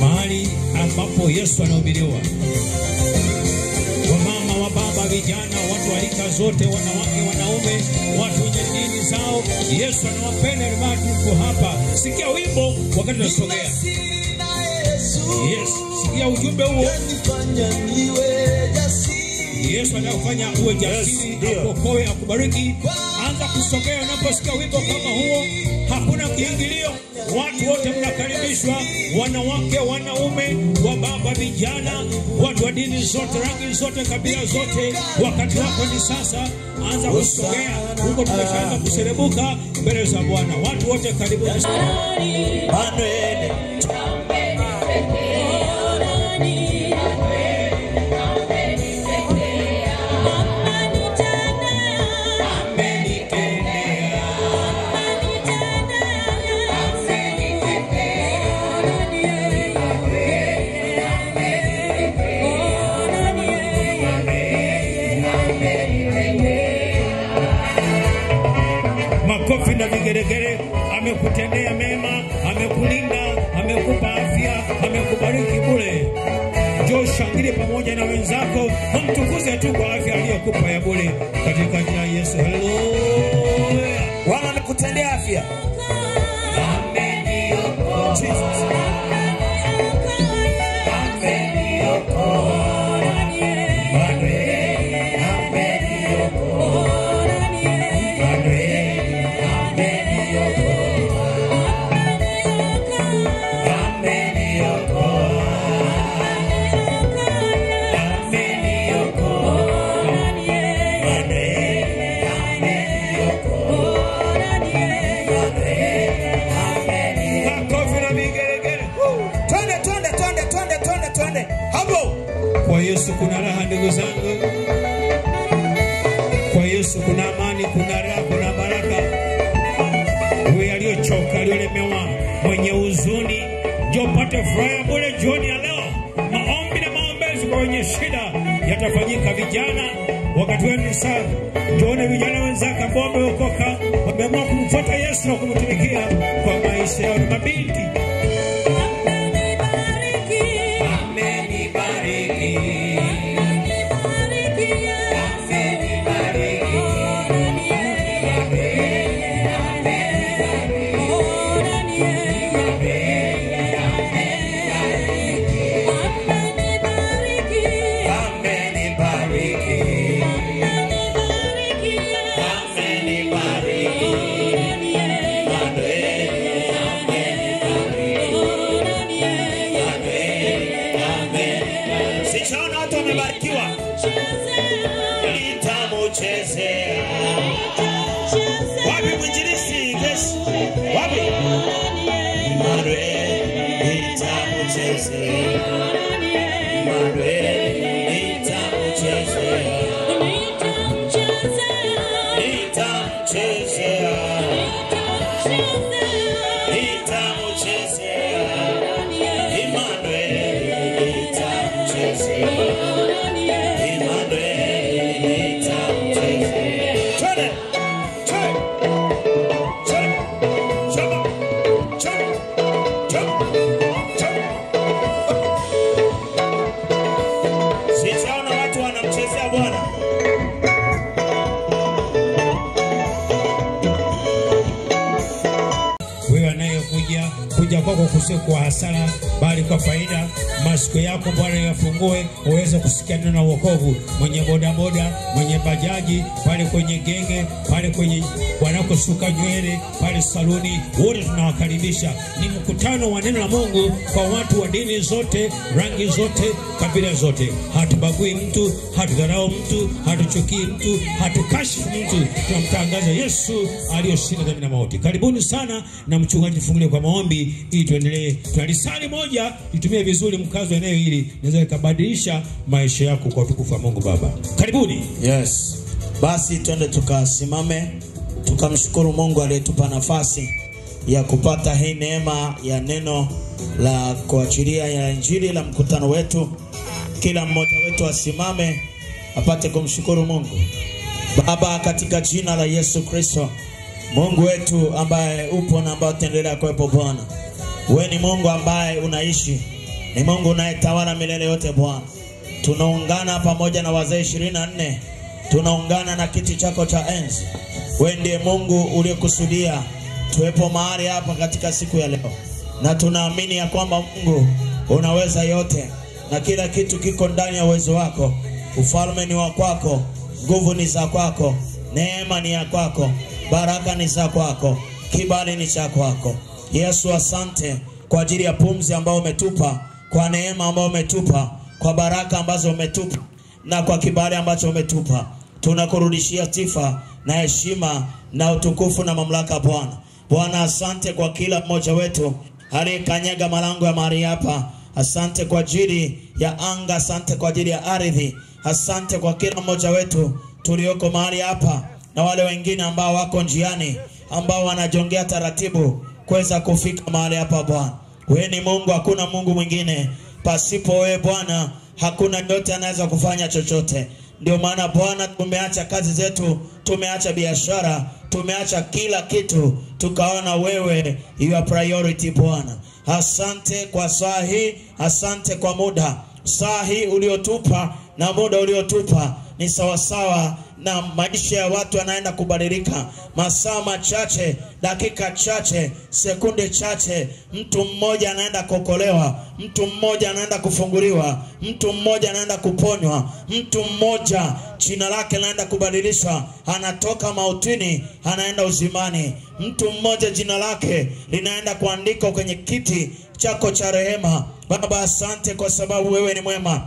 mahali ambapo Yesu anahubiriwa. Wamama, wababa, vijana, watu wa rika zote, wanawake, wanaume, watu wenye dini zao, Yesu anawapenda. Tuko hapa. Sikia wimbo wakati tunasogea. Yes, sikia ujumbe huo. Yesu anakufanya uwe jasiri, akuokoe, akubariki. Anza kusogea unaposikia wimbo kama huo. Hakuna kiingilio. Watu wote mnakaribishwa, wanawake, wanaume, wababa, vijana, watu wa dini zote, rangi zote, kabila zote. Wakati wako ni sasa. Anza kusogea. Huko tumeshaanza kuserebuka mbele za Bwana. Watu wote karibu. Makofi na vigeregere. Amekutendea mema, amekulinda, amekupa afya, amekubariki bure. Njoo shangilie pamoja na wenzako, mtukuze tu kwa afya aliyokupa ya bure katika jina la Yesu. Haleluya. Bwana amekutendea afya. Amen. Jesus. Kwa Yesu kuna raha ndugu zangu. Kwa Yesu kuna amani, kuna raha, kuna baraka. Wewe aliyochoka, aliyolemewa, mwenye huzuni, njoo pate furaha bure jioni ya leo. Maombi na maombezi kwa wenye shida yatafanyika. Vijana, wakati wenu sasa. Njoone vijana wenzako ambao wameokoka, wameamua kumfuata Yesu na kumtumikia kwa maisha yao. Ni mabinti. Wapi mwinjilisti Grace? Wapi? Kuja kwako kusiwe kwa hasara bali kwa faida. Masikio yako Bwana yafungue uweze kusikia neno la wokovu. Mwenye bodaboda, mwenye bajaji, pale kwenye genge, pale kwenye wanakosuka nywele, pale saluni, wote tunawakaribisha. Ni mkutano wa neno la Mungu kwa watu wa dini zote, rangi zote, kabila zote. Hatubagui mtu, hatudharau mtu, hatuchukii mtu, hatukashifu mtu. Tunamtangaza Yesu aliyoshinda dhambi na mauti. Karibuni sana, na mchungaji fungulie kwa maombi ili tuendelee. Tunalisali moja, itumie vizuri mkazo eneo hili, naweza kubadilisha maisha yako kwa utukufu wa Mungu Baba. Karibuni. Yes. Basi twende tukasimame, tukamshukuru Mungu aliyetupa nafasi ya kupata hii neema ya neno la kuachilia ya injili la mkutano wetu. Kila mmoja wetu asimame apate kumshukuru Mungu. Baba, katika jina la Yesu Kristo, Mungu wetu ambaye upo na ambaye utaendelea kuwepo Bwana. Wewe ni Mungu ambaye unaishi. Ni Mungu unayetawala milele yote Bwana. Tunaungana pamoja na wazee 24. Tunaungana na kiti chako cha enzi. Wewe ndiye Mungu uliyekusudia tuwepo mahali hapa katika siku ya leo. Na tunaamini ya kwamba Mungu unaweza yote, na kila kitu kiko ndani ya uwezo wako. Ufalme ni wa kwako, nguvu ni za kwako, neema ni ya kwako, baraka ni za kwako, kibali ni cha kwako. Yesu, asante kwa ajili ya pumzi ambayo umetupa, kwa neema ambayo umetupa, kwa baraka ambazo umetupa, na kwa kibali ambacho umetupa. Tunakurudishia sifa na heshima na utukufu na mamlaka Bwana. Bwana, asante kwa kila mmoja wetu aliyekanyaga malango ya mahali hapa. Asante kwa ajili ya anga, asante kwa ajili ya ardhi. Asante kwa kila mmoja wetu tulioko mahali hapa, na wale wengine ambao wako njiani, ambao wanajongea taratibu kuweza kufika mahali hapa Bwana. Wewe ni Mungu, hakuna Mungu mwingine. Pasipo wewe Bwana hakuna yote anaweza kufanya chochote. Ndio maana Bwana tumeacha kazi zetu, tumeacha biashara, tumeacha kila kitu, tukaona wewe you are priority Bwana. Asante kwa saa hii, asante kwa muda. Saa hii uliotupa na muda uliotupa ni sawasawa na maisha ya watu yanaenda kubadilika. Masaa machache, dakika chache, sekunde chache, mtu mmoja anaenda kuokolewa, mtu mmoja anaenda kufunguliwa, mtu mmoja anaenda kuponywa, mtu mmoja jina lake linaenda kubadilishwa, anatoka mautini anaenda uzimani. Mtu mmoja jina lake linaenda kuandikwa kwenye kiti chako cha rehema. Baba, asante kwa sababu wewe ni mwema.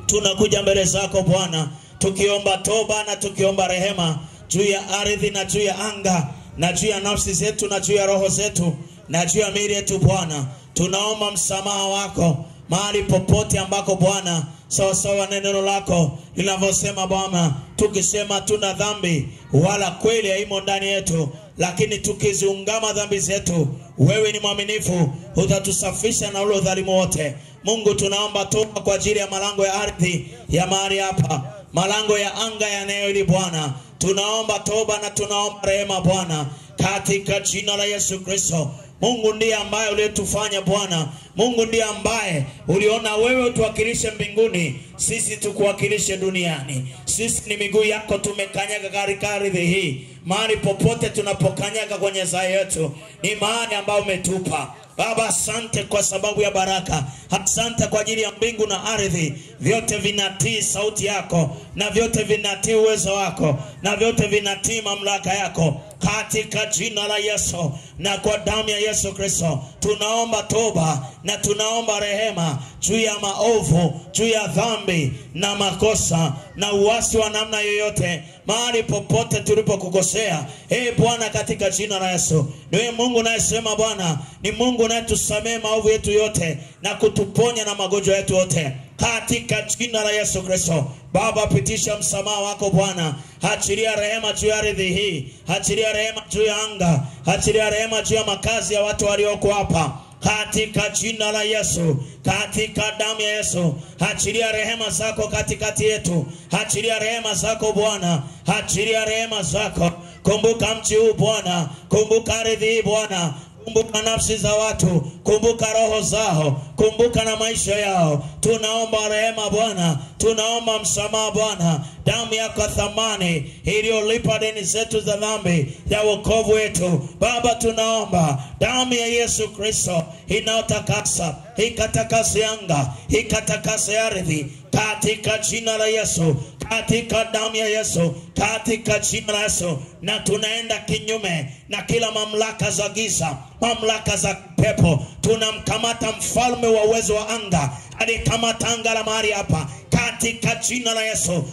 Tunakuja mbele zako Bwana, tukiomba toba na tukiomba rehema juu ya ardhi na juu ya anga na juu ya nafsi zetu na juu ya roho zetu na juu ya miili yetu Bwana. Tunaomba msamaha wako mahali popote ambako Bwana, sawa sawa neno lako linavyosema Bwana, tukisema tuna dhambi wala kweli haimo ndani yetu, lakini tukiziungama dhambi zetu, wewe ni mwaminifu, utatusafisha na ule udhalimu wote. Mungu, tunaomba toba kwa ajili ya malango ya ardhi ya mahali hapa, malango ya anga ya eneo hili Bwana. Tunaomba toba na tunaomba rehema Bwana, katika jina la Yesu Kristo. Mungu ndiye ambaye uliyetufanya Bwana. Mungu ndiye ambaye uliona wewe utuwakilishe mbinguni, sisi tukuwakilishe duniani. Sisi ni miguu yako, tumekanyaga katika ardhi hii. Mahali popote tunapokanyaga kwenye saa yetu ni mahali ambao umetupa. Baba, asante kwa sababu ya baraka. Asante kwa ajili ya mbingu na ardhi. Vyote vinatii sauti yako, na vyote vinatii uwezo wako, na vyote vinatii mamlaka yako. Katika jina la Yesu na kwa damu ya Yesu Kristo, tunaomba toba na tunaomba rehema juu ya maovu, juu ya dhambi na makosa na uasi wa namna yoyote, mahali popote tulipokukosea. Bwana, katika jina la Yesu, niwe Mungu unayesema Bwana, ni Mungu unayetusamehe maovu yetu yote na kutuponya na magonjwa yetu yote, katika jina la Yesu Kristo. Baba, pitisha msamaha wako Bwana. Achilia rehema juu ya ardhi hii, achilia rehema juu ya anga, achilia rehema juu ya makazi ya watu walioko hapa, katika jina la Yesu, katika damu ya Yesu. Achilia rehema zako katikati yetu, achilia rehema zako Bwana, achilia rehema zako. Kumbuka mji huu Bwana, kumbuka ardhi hii Bwana, kumbuka nafsi za watu, kumbuka roho zao, kumbuka na maisha yao. Tunaomba rehema Bwana, tunaomba msamaha Bwana. Damu yako thamani iliyolipa deni zetu za dhambi ya wokovu wetu Baba, tunaomba damu ya Yesu Kristo inayotakasa, ikatakase anga, ikatakase ardhi, katika jina la Yesu, katika damu ya Yesu, katika jina la Yesu. Na tunaenda kinyume na kila mamlaka za giza, mamlaka za pepo. Tunamkamata mfalme wa uwezo wa anga, alikamata anga la mahali hapa, katika jina la Yesu.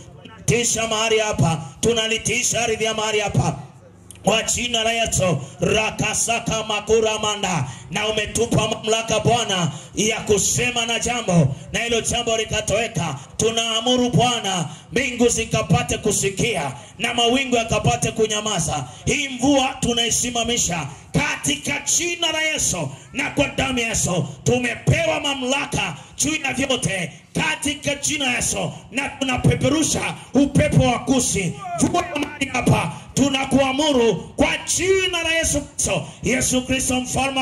Tisha mahali hapa, tunalitisha ardhi ya mahali hapa kwa jina la Yesu. Rakasaka makura manda. Na umetupa mamlaka Bwana ya kusema na jambo, na hilo jambo likatoweka. Tunaamuru Bwana, mbingu zikapate kusikia na mawingu yakapate kunyamaza. Hii mvua tunaisimamisha katika jina la Yesu, na kwa damu ya Yesu tumepewa mamlaka juu ya vyote katika jina la Yesu. Na tunapeperusha upepo wa kusi mvua mahali hapa, tunakuamuru kwa jina la Yesu Kristo. Yesu Kristo mfalme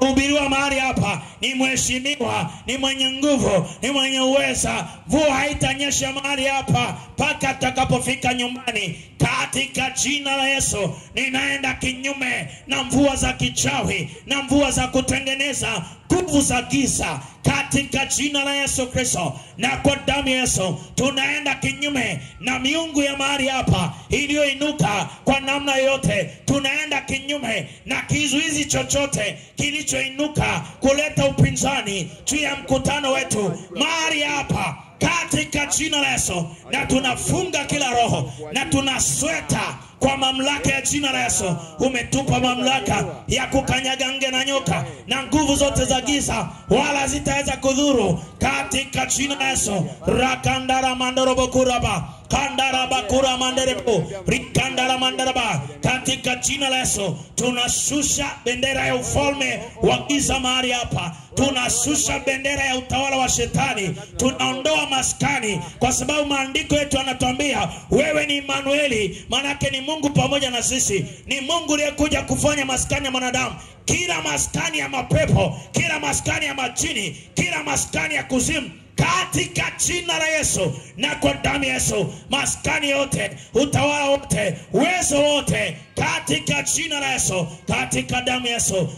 anahubiriwa mahali hapa ni mheshimiwa, ni mwenye nguvu, ni mwenye uweza. Mvua haitanyesha mahali hapa mpaka atakapofika nyumbani. Katika jina la Yesu ninaenda kinyume na mvua za kichawi na mvua za kutengeneza nguvu za giza katika jina la Yesu Kristo. Na kwa damu ya Yesu tunaenda kinyume na miungu ya mahali hapa iliyoinuka kwa namna yote. Tunaenda kinyume na kizuizi chochote kilichoinuka kuleta upinzani juu ya mkutano wetu mahali hapa katika jina la Yesu. Na tunafunga kila roho na tunasweta kwa mamlaka ya jina la Yesu. Umetupa mamlaka ya kukanyaga nge na nyoka na nguvu zote za giza, wala zitaweza kudhuru katika jina la Yesu. Rakandara mandorobo kuraba, kandara bakura manderebo, rikandara mandaraba. Katika jina la Yesu tunashusha bendera ya ufalme wa giza mahali hapa. Tunashusha bendera ya utawala wa shetani. Tunaondoa maskani, kwa sababu maandiko yetu yanatuambia wewe ni Emmanueli, manake ni Mungu pamoja na sisi. Ni Mungu aliyekuja kufanya maskani ya mwanadamu. Kila maskani ya mapepo, kila maskani ya majini, kila maskani ya kuzimu, katika jina la Yesu na kwa damu ya Yesu, maskani yote, utawala wote, uwezo wote, katika jina la Yesu, katika damu ya Yesu,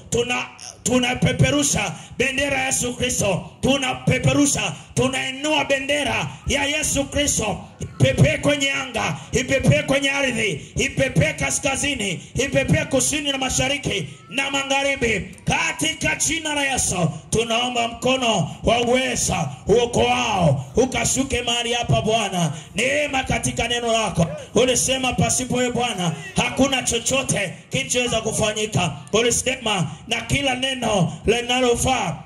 tunapeperusha bendera ya Yesu Kristo. Tunapeperusha, tunainua bendera ya Yesu Kristo. Ipepee kwenye anga, ipepee kwenye ardhi, ipepee kaskazini, ipepee kusini na mashariki na magharibi, katika jina la Yesu. Tunaomba mkono wa uweza uokoao ukashuke mahali hapa Bwana. Neema katika neno lako. Ulisema pasipo wewe Bwana hakuna chochote kinachoweza kufanyika. Ulisema na kila neno linalofaa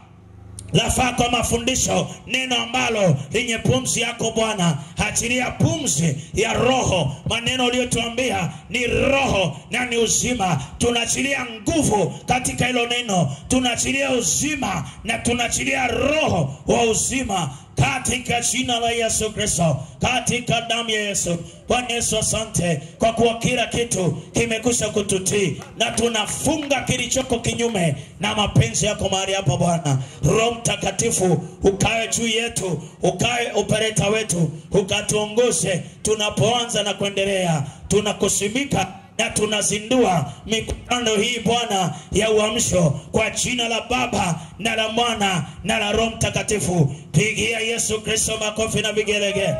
lafaa kwa mafundisho, neno ambalo lenye pumzi yako Bwana. Achilia pumzi ya roho. Maneno uliyotuambia ni roho na ni uzima. Tunaachilia nguvu katika hilo neno. Tunaachilia uzima na tunaachilia roho wa uzima katika jina la Yesu Kristo, katika damu ya Yesu. Bwana Yesu, asante kwa kuwa kila kitu kimekwisha kututii, na tunafunga kilichoko kinyume na mapenzi yako mahali hapa Bwana. Roho Mtakatifu ukae juu yetu, ukae operator wetu, ukatuongoze tunapoanza na kuendelea. Tunakusimika na tunazindua mikutano hii Bwana ya uamsho kwa jina la Baba na la Mwana na la Roho Mtakatifu. Pigia Yesu Kristo makofi na vigelegele.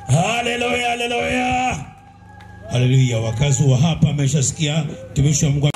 Haleluya, haleluya, haleluya. Wakazi wa hapa ameshasikia tumisho Mungu.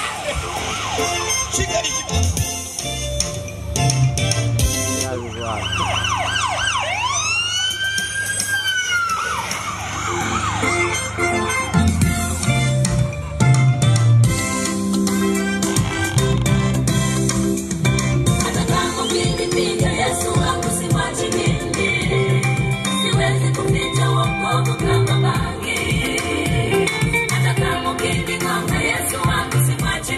Hata kama ukinigonga Yesu wangu simwachi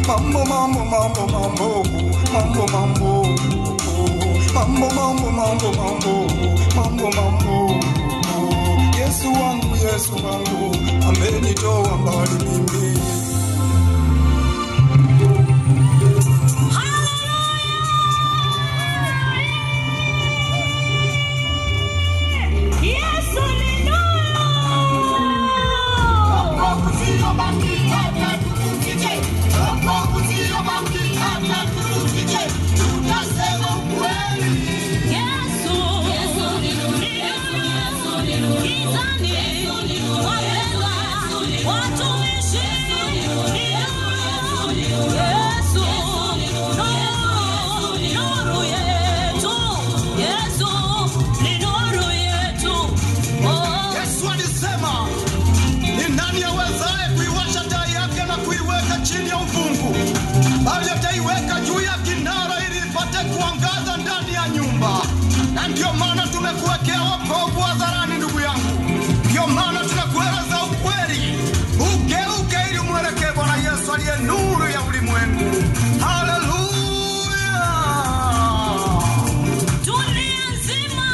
Mambo mambo mambo mambo mambo mambo mambo mambo mambo mambo mambo. Yesu wangu amenitoa mbali mimi. Ndio maana tumekuwekea wokovu hadharani ndugu yangu. Ndio maana tunakueleza ukweli. Ugeuke ili mwelekee Bwana Yesu aliye nuru ya ulimwengu. Haleluya. Dunia nzima.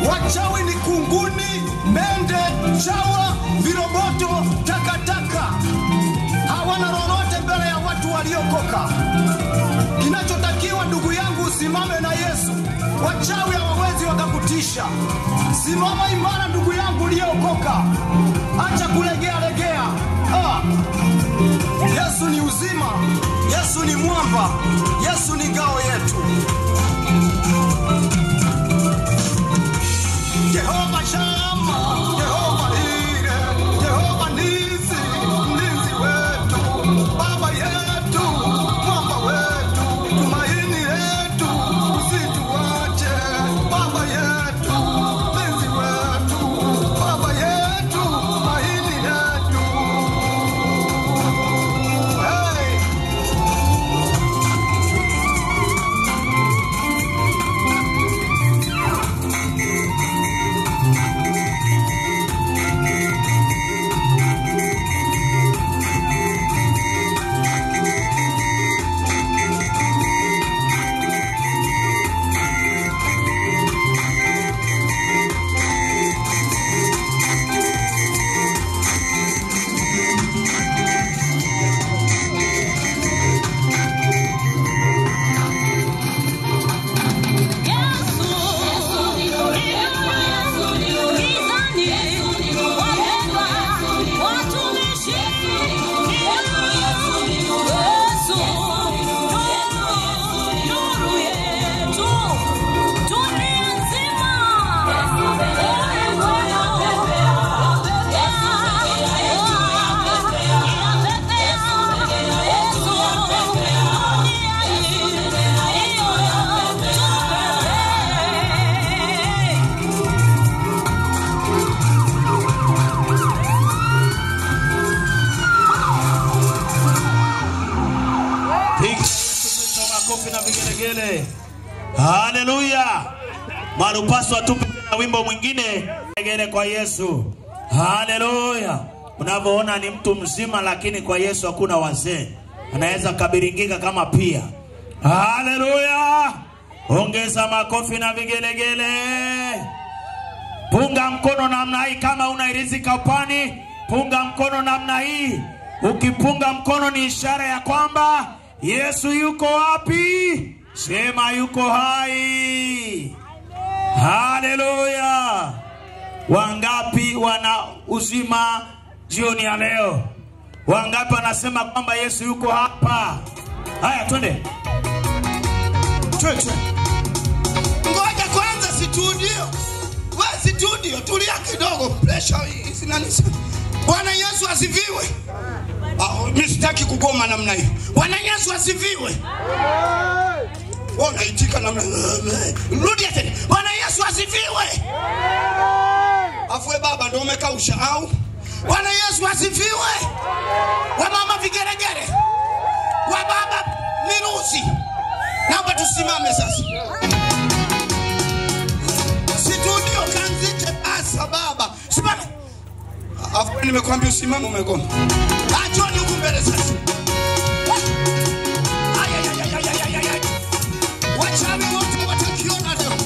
Wachawi ni kunguni, mende, chawa, viroboto, takataka. Hawana lolote mbele ya watu waliokoka. Kinachotakiwa ndugu yangu, usimame na Yesu. Wachawi hawawezi wakakutisha. Simama imara ndugu yangu uliokoka. Acha kulegea legea. Yesu ni uzima. Yesu ni mwamba. Yesu ni ngao yetu. Jehovah Shammah, Jehovah Jireh, Jehovah Nisi, mlinzi wetu, baba yetu, mwamba wetu, tumaini letu, usituache, baba yetu, mlinzi wetu, baba yetu, tumaini letu. Hey! Haleluya. Marupaso atupe na wimbo mwingine ngere kwa Yesu. Haleluya. Unavyoona ni mtu mzima lakini kwa Yesu hakuna wazee. Anaweza kabiringika kama pia. Haleluya. Ongeza makofi na vigelegele. Punga mkono namna hii kama unairizika upani. Punga mkono namna hii. Ukipunga mkono ni ishara ya kwamba Yesu yuko wapi? Sema yuko hai. Haleluya. Wangapi wana uzima jioni ya leo? Wangapi wanasema kwamba Yesu yuko hapa? Haya twende. Twende. Ngoja kwanza studio. Wewe studio tulia kidogo, pressure hizi nani? Bwana Yesu asifiwe. Mimi sitaki kugoma namna hiyo. Bwana Yesu asifiwe. Unaitika namna. Rudi tena. Bwana Yesu asifiwe. Afwe baba ndio umekausha au? Bwana Yesu asifiwe. Wamama vigeregere, wababa mirusi, naomba tusimame sasa. Studio kanzite asa baba. Simame. Afu nimekwambia usimame umegoma. Achoni huko mbele sasa. Wachawi wote watakiona leo.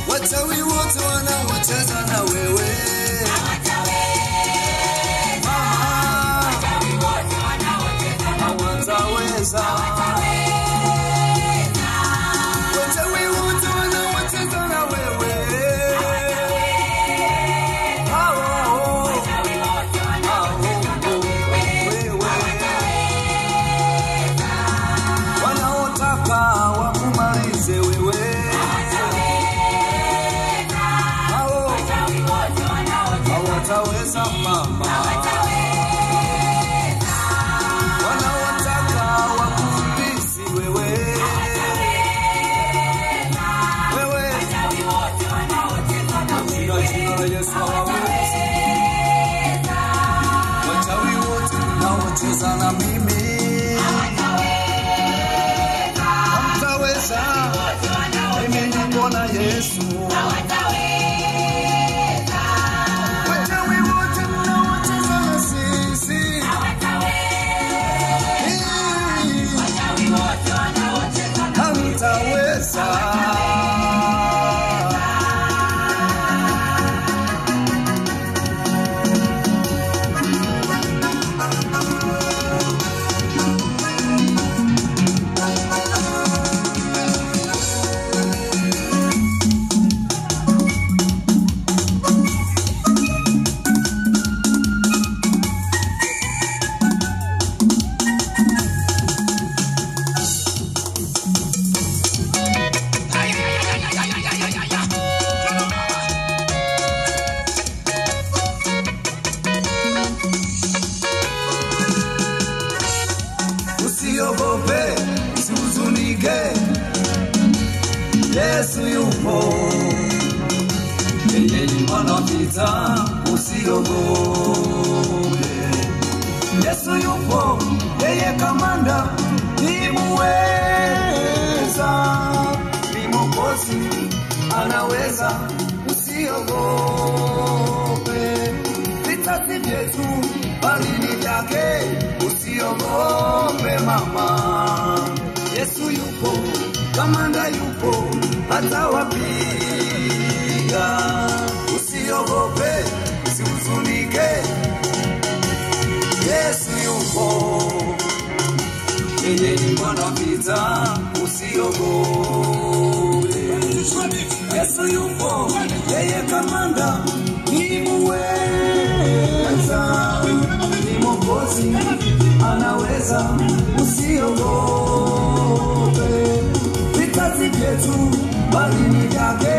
Wachawi wote wanaocheza na wewe. Wachawi wote wanaocheza na hawataweza. Wachawi wote wanaocheza na wewe. Wachawi wote wanaocheza na wewe. Wanaotaka wakumalize wewe. Hawataweza mama. Wanaotaka wakumbisi wewe. Wewe. Jina la Yesu hawawezi. Wachawi wote wanaocheza na mimi. Hamtaweza. Mimi niko na Yesu. Usiogope, usihuzunike, Yesu yupo. Yeye ni Bwana vita, usiogope. Yesu yupo, yeye kamanda, ni muweza, ni Mwokozi, anaweza, usiogope. Vita si vyetu, bali ni vyake, usiogope mama. Yesu yupo, kamanda yupo, atawapiga. Usiogope, usihuzunike, Yesu yupo. Yeye ni Bwana vita, usiogope. Yesu yupo, yeye kamanda, ni muweza, ni Mwokozi, anaweza, usiogope. Vita si vyetu, bali ni vyake,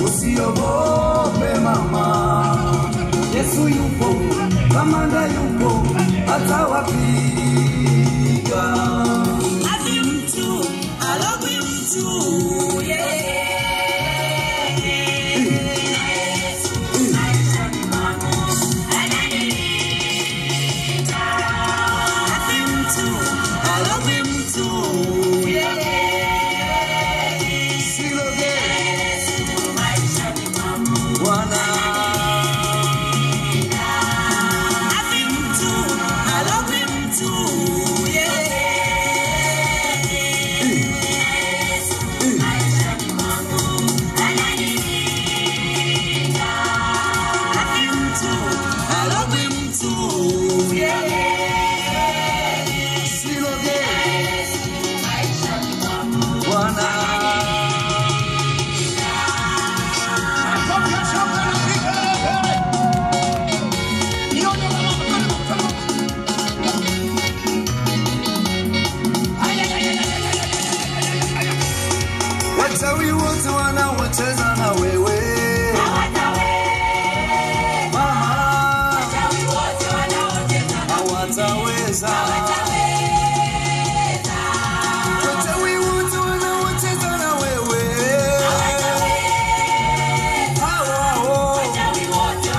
usiogope mama. Yesu yupo, kamanda yupo, atawapiga. Ati mtu, alogwi mtu, wachawi wote wanaocheza na wewe. Mama, hawataweza. Wachawi wote wanaocheza na wewe. Wachawi wote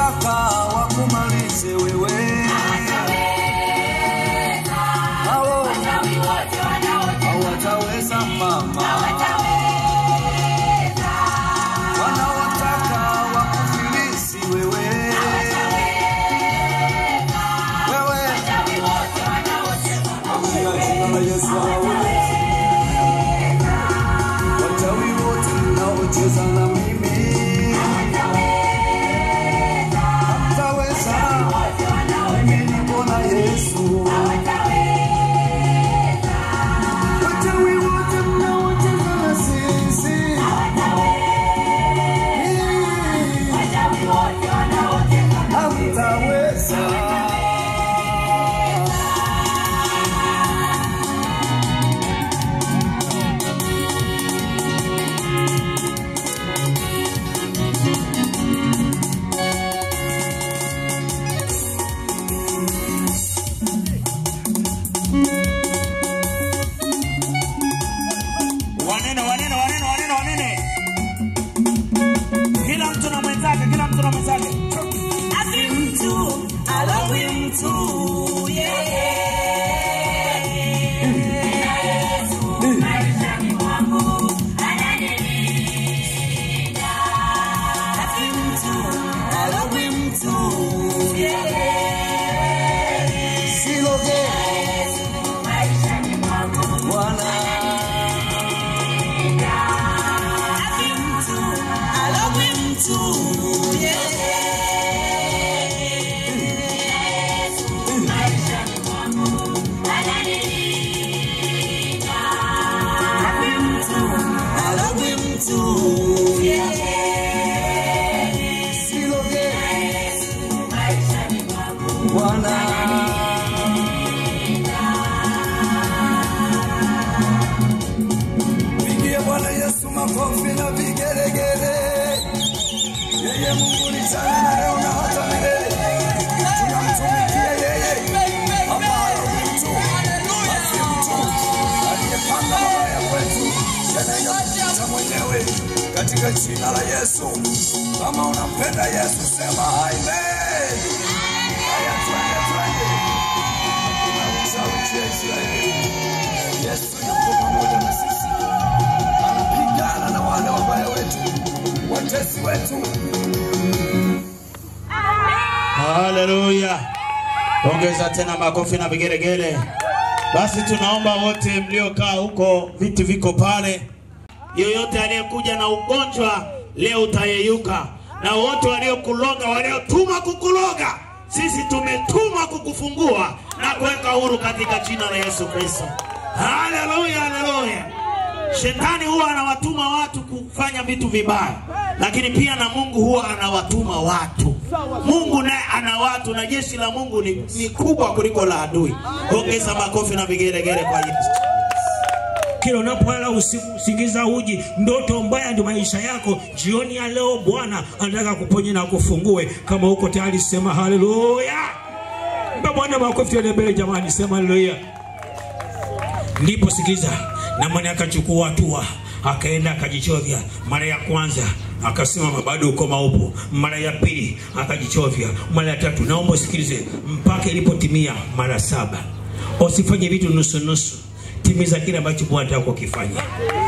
wanaotaka wakumalize wewe. Hao hawataweza mama. Wanaotaka wakufilisi wewe. Wewe Yesu hawawezi. Wachawi wote mnaocheza na mimi hamtaweza. Mimi niko na Yesu. Wachawi wote mnaocheza na sisi hamtaweza. Wanene. Kila mtu na mwenzake. Ati mtu, alawi mtu, Yesu, maishani mwangu, ananilinda. Ati mtu, alawi mtu, Siloge Yesu, maishani mwangu, Bwana. ati mtu, alawi mtu, Yesu, maishani mwangu, ananilinda. Ati mtu, alawi mtu, Siloge Yesu, maishani mwangu, Bwana. Pigie Bwana Yesu makofi na vigelegele. Yeye Mungu ni jana na leo na hata milele. Tunamtumikia yeye ambaye ni mtu aliyepanga mabaya kwetu yanayopita mwenyewe katika jina la Yesu. Kama unampenda Yesu sema amen. Haya, twende. Hakuna uchawi jeshi la Yesu yuko pamoja na sisi. Anapigana na wale wabaya wetu, watesi wetu. Haleluya. Ongeza tena makofi na vigelegele. Basi tunaomba wote mliokaa huko, viti viko pale. Yoyote aliyekuja na ugonjwa leo utayeyuka. Na wote waliokuloga, waliotuma kukuloga, sisi tumetuma kukufungua na kuweka huru katika jina la Yesu Kristo. Haleluya. Shetani huwa anawatuma watu kufanya vitu vibaya, lakini pia na Mungu huwa anawatuma watu. Mungu naye ana watu, na jeshi la Mungu ni kubwa kuliko la adui. Ongeza makofi na vigelegele kwa Yesu. Kila unapolala usingiza uji, ndoto mbaya ndio maisha yako. Jioni ya leo Bwana anataka kuponya na kufungue. Kama uko tayari sema haleluya. Mba Bwana makofi ya mbele jamani, sema haleluya. Ndipo sikiza, na mwana akachukua hatua, akaenda akajichovya. Mara ya kwanza akasema bado uko maupo. Mara ya pili akajichovya. Mara ya tatu, naomba usikilize, mpaka ilipotimia mara 7. Usifanye vitu nusu. Timiza kile ambacho Bwana anataka kukifanya.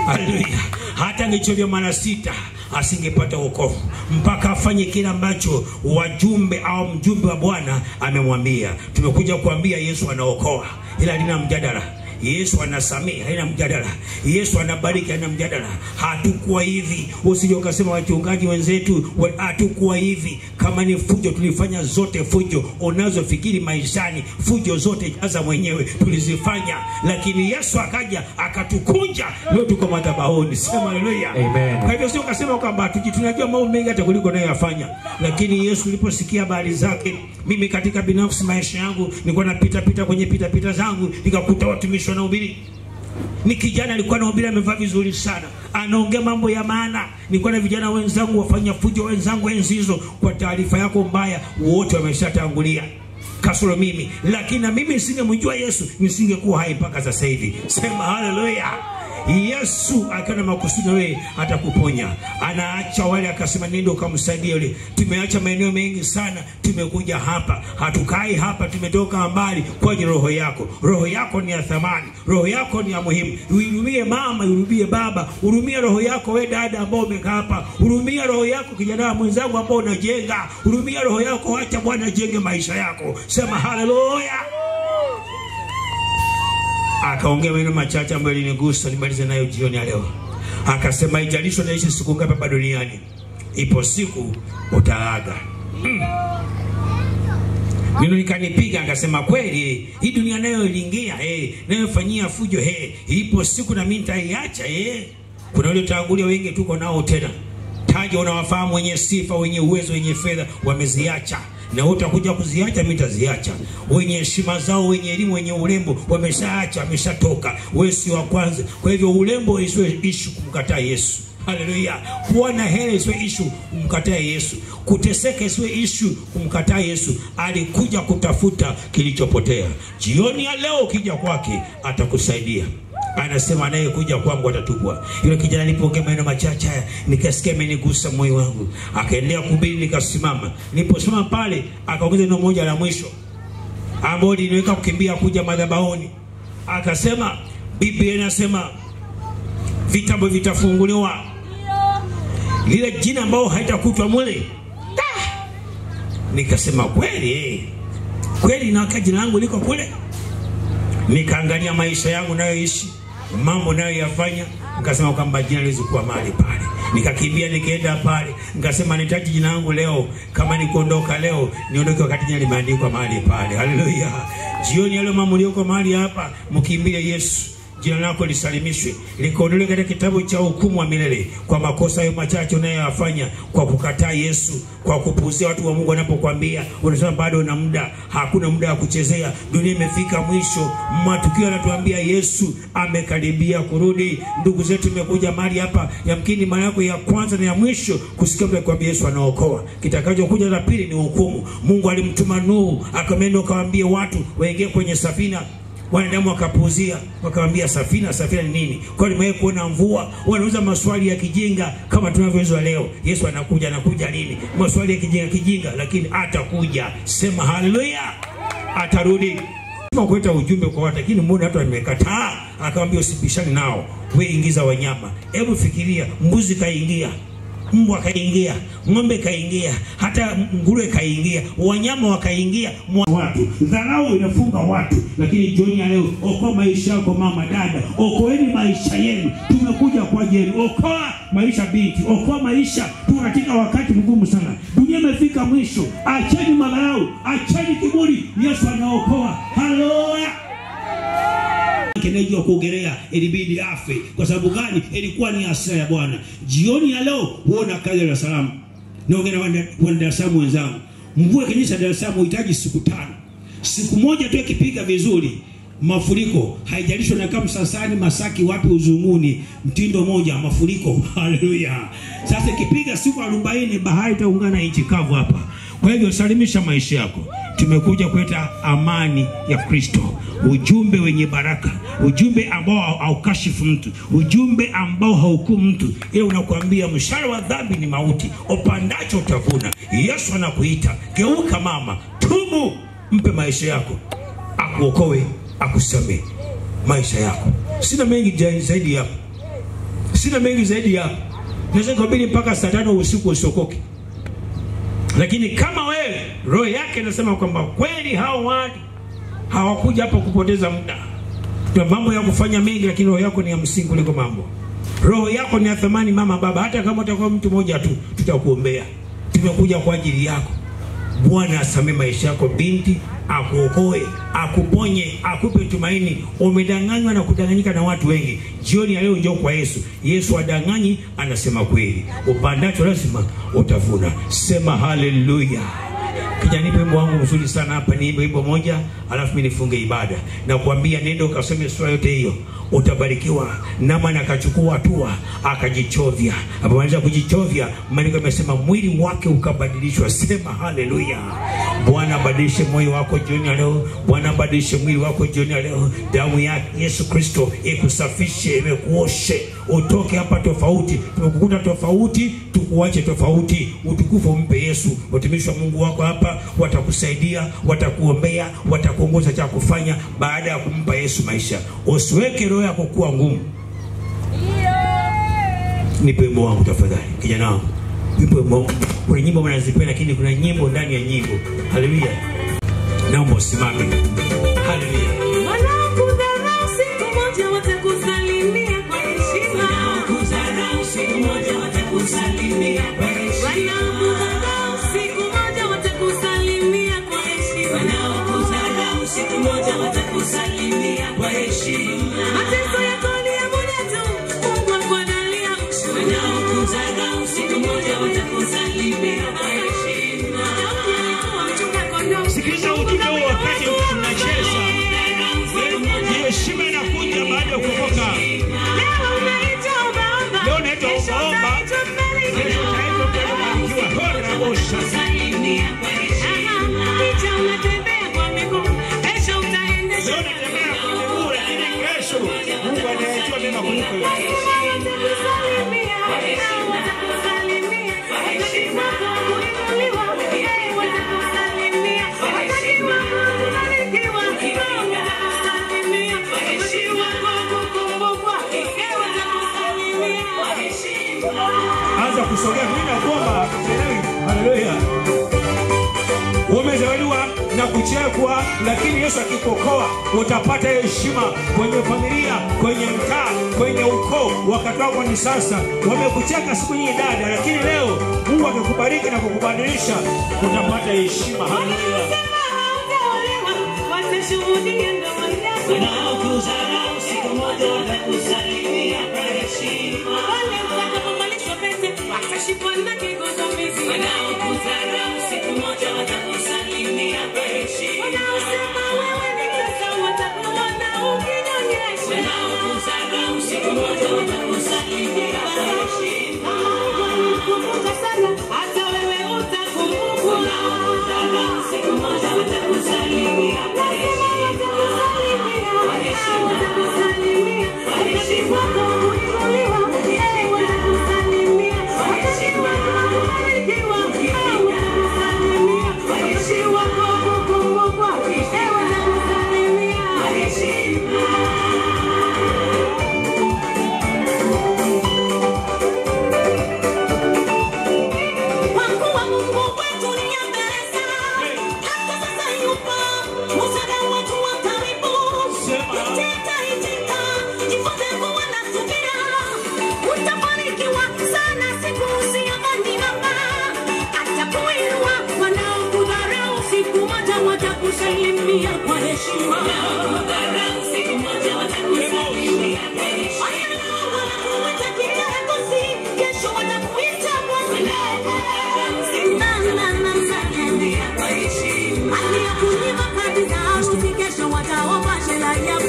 Haleluya. Hata angechovya mara 6 asingepata wokovu mpaka afanye kile ambacho wajumbe au mjumbe wa Bwana amemwambia. Tumekuja kuambia Yesu anaokoa, ila halina mjadala. Yesu anasamehe, haina mjadala. Yesu anabariki, haina mjadala. Hatukuwa hivi. Usije ukasema wachungaji wenzetu hatukuwa hivi. Kama ni fujo tulifanya zote fujo unazofikiri maishani, fujo zote jaza mwenyewe tulizifanya, lakini Yesu akaja akatukunja, leo tuko madhabahuni. Sema haleluya. Amen. Kwa hivyo sio ukasema kwamba tunajua mambo mengi hata kuliko naye afanya, lakini Yesu niliposikia habari zake, mimi katika binafsi maisha yangu nilikuwa napita kwenye pita zangu, nikakuta watumishi wanahubiri. Ni kijana alikuwa anahubiri, amevaa vizuri sana, anaongea mambo ya maana. Nilikuwa na vijana wenzangu wafanya fujo wenzangu enzi hizo. Kwa taarifa yako mbaya, wote wameshatangulia kasoro mimi, lakini na mimi nisingemjua Yesu nisingekuwa hai mpaka sasa hivi. Sema haleluya. Yesu akawa na makusudi wewe atakuponya. Anaacha wale akasema nenda ukamsaidia yule. Tumeacha maeneo mengi sana, tumekuja hapa. Hatukai hapa, tumetoka mbali kwa ajili roho yako. Roho yako ni ya thamani, roho yako ni ya muhimu. Uhurumie mama, uhurumie baba, hurumia roho yako wewe dada ambao umekaa hapa. Hurumia roho yako kijana mwenzangu ambao unajenga. Hurumia roho yako, acha Bwana ajenge maisha yako. Sema haleluya. Akaongea maneno machache ambayo yalinigusa, nimalize nayo jioni ya leo. Akasema haijalishi unaishi siku ngapi hapa duniani, ipo siku utaaga. Neno likanipiga, akasema kweli hii dunia nayo iliingia, nayo fanyia fujo, ipo siku na mimi nitaiacha. Kuna wale tangulia wengi tuko nao tena. Taja unawafahamu, wenye sifa, wenye uwezo, wenye fedha, wameziacha. Na utakuja kuziacha, mimi nitaziacha. Wenye heshima zao, wenye elimu, wenye urembo, wameshaacha, wameshatoka. Wewe si wa kwanza. Kwa hivyo urembo isiwe issue kumkataa Yesu. Haleluya. Kuwa na hela isiwe issue kumkataa Yesu. Kuteseka isiwe issue kumkataa Yesu. Alikuja kutafuta kilichopotea. Jioni ya leo ukija kwake atakusaidia. Anasema anayekuja kwangu atatupwa. Yule kijana nilipoongea maneno machache haya, nikasikia imenigusa moyo wangu. Akaendelea kuhubiri, nikasimama. Niliposimama pale, akaongeza neno moja la mwisho ambalo liniweka kukimbia kuja madhabahuni. Akasema Biblia inasema vitabu vitafunguliwa. Lile jina ambalo haitakutwa mwili. Nikasema kweli, kweli na jina langu liko kule. Nikaangalia maisha yangu nayoishi, mambo nayoyafanya, nikasema kwamba jina liwezi kuwa mahali pale. Nikakimbia nikaenda pale, nikasema nitaji jina langu leo, kama nikuondoka leo, niondoke wakati jina limeandikwa mahali pale. Haleluya. Jioni ya leo mama ulioko mahali hapa, mkimbie Yesu. Jina lako lisalimishwe, likaondolewe katika kitabu cha hukumu wa milele kwa makosa hayo machache unayoyafanya, kwa kukataa Yesu, kwa kupuzia watu wa Mungu wanapokuambia. Unasema bado una muda. Hakuna muda wa kuchezea. Dunia imefika mwisho. Matukio yanatuambia Yesu amekaribia kurudi. Ndugu zetu imekuja mahali hapa, yamkini mara yako ya kwanza na ya mwisho kusikia kwamba Yesu anaokoa. Kitakachokuja la pili ni hukumu. Mungu alimtuma Nuhu, akamwenda akawaambia watu waingie kwenye safina. Wanadamu wakapuzia, wakamwambia safina ni nini? Kwa nini kuona mvua? Wanauza maswali ya kijinga kama tunavyoelezwa leo. Yesu anakuja lini? Maswali ya kijinga, lakini atakuja. Sema haleluya. Atarudi. Sema kuleta ujumbe kwa watu, lakini mbona watu wamekataa? Akamwambia usipishane nao. Wewe ingiza wanyama. Hebu fikiria, mbuzi kaingia, mbwa kaingia, ng'ombe kaingia, hata nguruwe kaingia, wanyama wakaingia, watu. Dharau inafunga watu. Lakini jioni ya leo, okoa maisha yako mama, dada. Okoeni maisha yenu. Tumekuja kwa ajili. Okoa maisha binti, okoa maisha. Tuko katika wakati mgumu sana. Dunia imefika mwisho. Acheni madharau, acheni kiburi. Yesu anaokoa. Haleluya. Kinajua kuogelea ilibidi afe. Kwa sababu gani? Ilikuwa ni hasira ya Bwana. Jioni ya leo uona kazi ya Dar es Salaam. Naongea na Dar es Salaam wenzangu. Mvua kinyesha Dar es Salaam uhitaji siku 5. Siku moja tu ikipiga vizuri, mafuriko. Haijalishi na kama Msasani, Masaki, wapi, Uzunguni, mtindo moja mafuriko. Haleluya. Sasa ikipiga siku 40 bahari itaungana nchi kavu hapa. Kwa hivyo salimisha maisha yako. Tumekuja kuleta amani ya Kristo. Ujumbe wenye baraka, ujumbe ambao haukashifu mtu, ujumbe ambao hauhukumu mtu. Ile unakuambia mshahara wa dhambi ni mauti, upandacho utavuna. Yesu anakuita, geuka mama, tubu, mpe maisha yako, akuokoe, akusamee maisha yako. Sina mengi zaidi hapo. Sina mengi zaidi hapo. Naweza kuhubiri mpaka saa 5 usiku usiokoke. Lakini kama wewe roho yake inasema kwamba kweli hao watu hawakuja hapa kupoteza muda, tuna mambo ya kufanya mengi, lakini roho yako ni ya msingi kuliko mambo. Roho yako ni ya thamani mama, baba. Hata kama utakuwa mtu mmoja tu, tutakuombea. Tumekuja kwa ajili yako. Bwana asamee maisha yako binti, akuokoe, akuponye, akupe tumaini. Umedanganywa na kudanganyika na watu wengi. Jioni ya leo njoo kwa Yesu. Yesu adanganyi, anasema kweli. Upandacho lazima utavuna. Sema haleluya. Kijana, nipe wimbo wangu mzuri sana hapa, niimbe wimbo moja alafu mimi nifunge ibada. Na kuambia nenda ukasome sura yote hiyo, utabarikiwa. Naamani akachukua hatua, akajichovya. Alipomaliza kujichovya, maandiko yamesema mwili wake ukabadilishwa. Sema haleluya. Bwana badilishe moyo wako jioni leo. Bwana badilishe mwili wako jioni leo. Damu ya Yesu Kristo ikusafishe, imekuoshe, utoke hapa tofauti. Tumekukuta tofauti, tukuache tofauti. Utukufu mpe Yesu. Watumishi wa Mungu wako hapa watakusaidia, watakuombea, watakuongoza cha kufanya baada ya kumpa Yesu maisha. Usiweke roho yako kuwa ngumu. Nipe wimbo wangu tafadhali, kijana wangu. Nipe wimbo. Kuna nyimbo mnazipenda lakini kuna nyimbo ndani ya nyimbo. Haleluya. Naomba usimame. Haleluya. Wanakudharau siku moja watakusalimia kwa heshima. Wanakudharau siku moja watakusalimia kwa heshima. Wanakudharau siku moja watakusalimia kwa heshima. Wanakudharau siku moja watakusalimia kwa heshima. Mateso yako ni ya muda tu, Mungu akuandalia ushuhuda. Wanakudharau siku moja watakusalimia kwa heshima. Sikiliza ujumbe huu wakati tunacheza. Heshima inakuja baada ya kutoka. Leo unaitwa omba. Leo unaitwa omba. Kesho utaitwa kubarikiwa. Bora bosha. Salimia kwa heshima. Picha unatembea kwa miguu. Kesho utaenda Leo unatembea kwa miguu lakini kesho Mungu anayejua mema kuliko yote. watakusalimia. Watakusalimia. Wakati wako kuinuliwa. Watakusalimia. Wakati wako kubarikiwa. Watakusalimia. Wakati wako kukumbukwa. Watakusalimia kwa heshima. Anza kusogea mimi na kuomba. Haleluya. Umezaliwa na kuchekwa, lakini Yesu akikuokoa utapata heshima kwenye familia, kwenye mtaa, kwenye ukoo. Wakati wako ni sasa. Wamekucheka siku nyingi dada, lakini leo Mungu akikubariki na kukubadilisha, utapata heshima. Haleluya. Watashuhudia ndoa yako. Wanaokudharau siku moja watakusalimia kwa heshima. Wale watakapovalishwa pete watashikwa na kigugumizi. Wanaokudharau siku moja watakusalimia kwa heshima. Wanaosema wewe ni tasa watakuona ukinyonyesha. Wanaokudharau siku moja watakusalimia kwa heshima. Kumbuka sana hata wewe utakumbukwa. Wanaokudharau siku moja watakusalimia kwa heshima. Watakusalimia kwa heshima. Wanaokudharau siku moja watakusalimia kwa heshima. Wanakuita kikosi, kesho watakuita Bwana. Watakusalimia kwa heshima. Aliyakunyima kadi za harusi, kesho wataomba shela yako.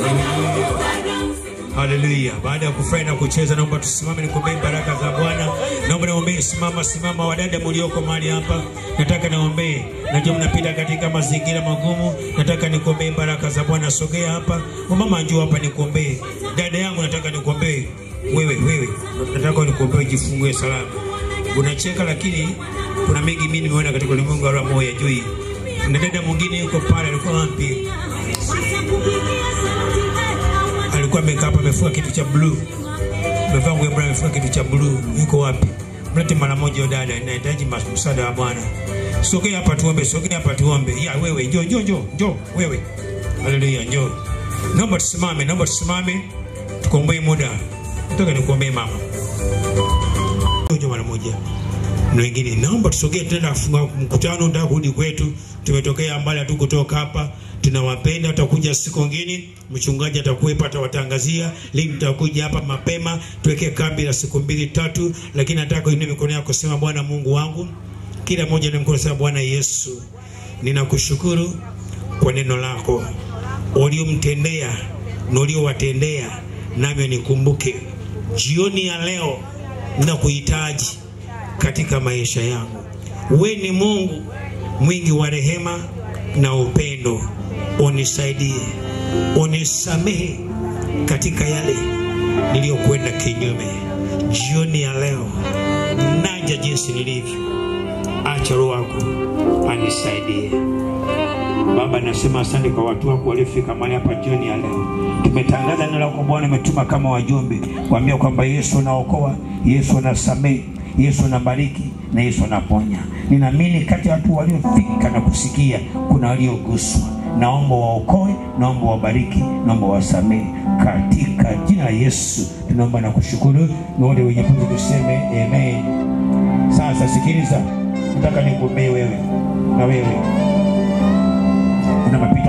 Haleluya. Baada ya kufurahi na kucheza, naomba tusimame nikuombee baraka za Bwana. Naomba niombe, simama wadada mlioko mahali hapa. Nataka niombe. Najua mnapita katika mazingira magumu. Nataka nikuombee baraka za Bwana. Sogea hapa. Mama njoo hapa nikuombee. Dada yangu nataka nikuombee. Wewe. Nataka nikuombee jifungue salama. Unacheka lakini kuna mengi mimi nimeona katika ulimwengu wa roho ya juu. Na dada mwingine yuko pale, alikuwa wapi? Alikuwa amekaa hapa, amefunga kitu cha blue. Amevaa nguo brown, amefunga kitu cha blue. Yuko wapi? Mlete mara moja dada, ninahitaji msaada wa Bwana. Sogea hapa tuombe. Ya wewe, njoo wewe. Haleluya, njoo. Naomba tusimame. Tukomboe muda. Nataka nikuombee mama. Njoo mara moja. Na wengine naomba tusogee tena kufunga mkutano, ndio kurudi kwetu. Tumetokea mbali tu kutoka hapa. Tunawapenda, tutakuja siku nyingine. Mchungaji atakuwepo, atawatangazia lini tutakuja hapa mapema. Tuweke kambi la siku 2-3, lakini nataka uinue mikono yako, sema Bwana Mungu wangu. Kila mmoja na mkono, sema Bwana Yesu, ninakushukuru kwa neno lako uliomtendea na uliowatendea, nami nikumbuke jioni ya leo na kuhitaji katika maisha yangu. Wewe ni Mungu mwingi wa rehema na upendo. Unisaidie, unisamehe katika yale niliyokwenda kinyume. Jioni ya leo naja jinsi nilivyo, acha Roho wako anisaidie. Baba, nasema asante kwa watu wako waliofika mahali hapa jioni ya leo. Tumetangaza neno lako Bwana, umetuma kama wajumbe kuambia kwamba Yesu anaokoa, Yesu anasamehe, Yesu anabariki na Yesu anaponya. Ninaamini kati ya watu waliofika na kusikia kuna walioguswa. Naomba waokoe, naomba wabariki, naomba wasamehe katika jina la Yesu. Tunaomba na kushukuru. Na wale wenye pumzi tuseme amen. Sasa sikiliza, nataka nikuombee wewe na wewe una mapito